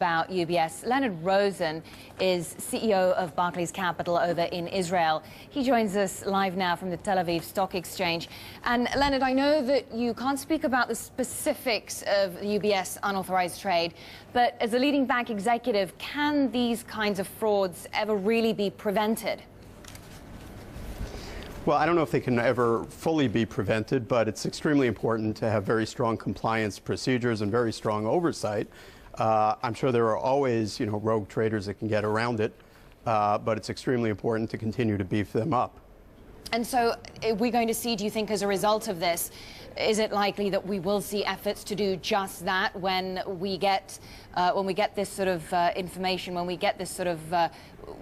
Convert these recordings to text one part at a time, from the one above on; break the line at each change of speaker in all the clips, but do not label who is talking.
About UBS. Leonard Rosen is CEO of Barclays Capital over in Israel. He joins us live now from the Tel Aviv Stock Exchange. And Leonard, I know that you can't speak about the specifics of the UBS unauthorized trade, but as a leading bank executive, can these kinds of frauds ever really be prevented?
Well, I don't know if they can ever fully be prevented, but it's extremely important to have very strong compliance procedures and very strong oversight. I'm sure there are always, rogue traders that can get around it, but it's extremely important to continue to beef them up.
And so are we going to see, do you think, as a result of this, is it likely that we will see efforts to do just that when we get this sort of information, when we get this sort of,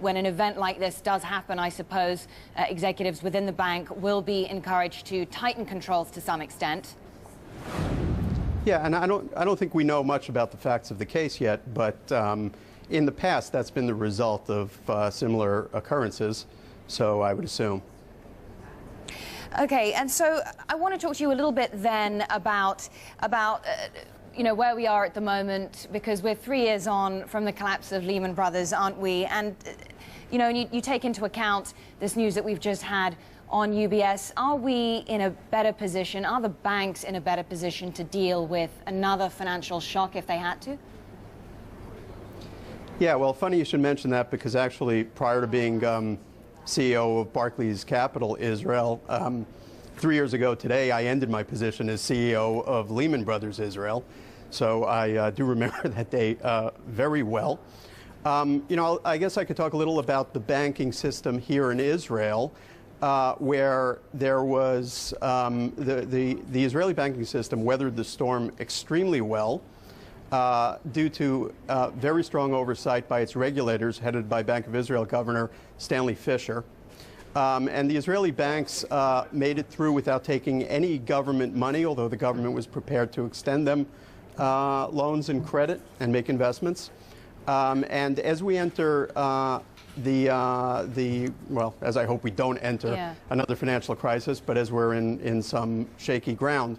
when an event like this does happen, I suppose executives within the bank will be encouraged to tighten controls to some extent?
Yeah, and I don't think we know much about the facts of the case yet, but in the past that's been the result of similar occurrences, so I would assume.
Okay, and so I want to talk to you a little bit then about where we are at the moment, because we're 3 years on from the collapse of Lehman Brothers, aren't we? And you take into account this news that we've just had on UBS. Are we in a better position? Are the banks in a better position to deal with another financial shock if they had to?
Yeah, well, funny you should mention that, because actually prior to being CEO of Barclays Capital Israel, 3 years ago today, I ended my position as CEO of Lehman Brothers Israel. So I do remember that day very well. I guess I could talk a little about the banking system here in Israel, where there was the Israeli banking system weathered the storm extremely well due to very strong oversight by its regulators, headed by Bank of Israel Governor Stanley Fischer. And the Israeli banks made it through without taking any government money, although the government was prepared to extend them loans and credit and make investments. And as we enter well, as I hope we don't enter another financial crisis, but as we're in some shaky ground,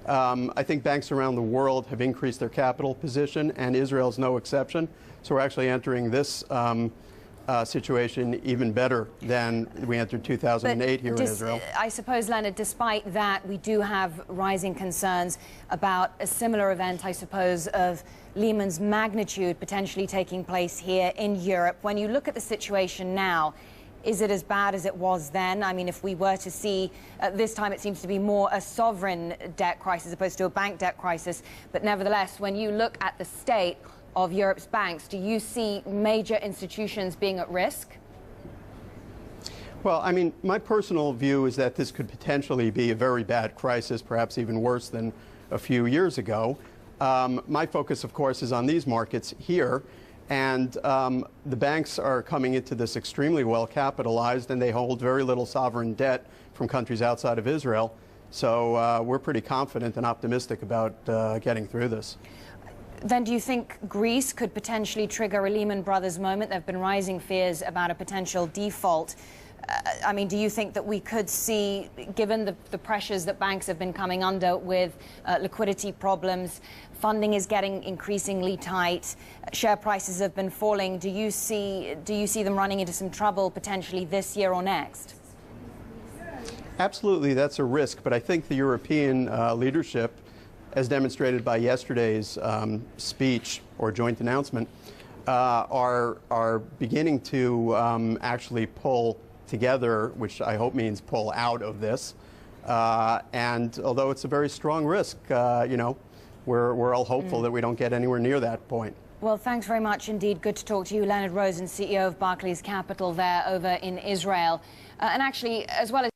I think banks around the world have increased their capital position, and Israel's no exception. So we're actually entering this situation even better than we entered 2008 here in Israel.
I suppose, Leonard, despite that, we do have rising concerns about a similar event, I suppose, of Lehman's magnitude potentially taking place here in Europe. When you look at the situation now, is it as bad as it was then? I mean, if we were to see, this time it seems to be more a sovereign debt crisis as opposed to a bank debt crisis. But nevertheless, when you look at the state of Europe's banks, do you see major institutions being at risk?
Well, I mean, my personal view is that this could potentially be a very bad crisis, perhaps even worse than a few years ago. My focus, of course, is on these markets here, and the banks are coming into this extremely well capitalized, and they hold very little sovereign debt from countries outside of Israel. So we're pretty confident and optimistic about getting through this.
Then do you think Greece could potentially trigger a Lehman Brothers moment? There have been rising fears about a potential default. I mean, do you think that we could see, given the pressures that banks have been coming under with liquidity problems, funding is getting increasingly tight, share prices have been falling, do you see them running into some trouble potentially this year or next?
Absolutely, that's a risk, but I think the European leadership, as demonstrated by yesterday's speech or joint announcement, are beginning to actually pull together, which I hope means pull out of this. And although it's a very strong risk, we're all hopeful that we don't get anywhere near that point.
Well, thanks very much indeed. Good to talk to you. Leonard Rosen, CEO of Barclays Capital there over in Israel. And actually, as well as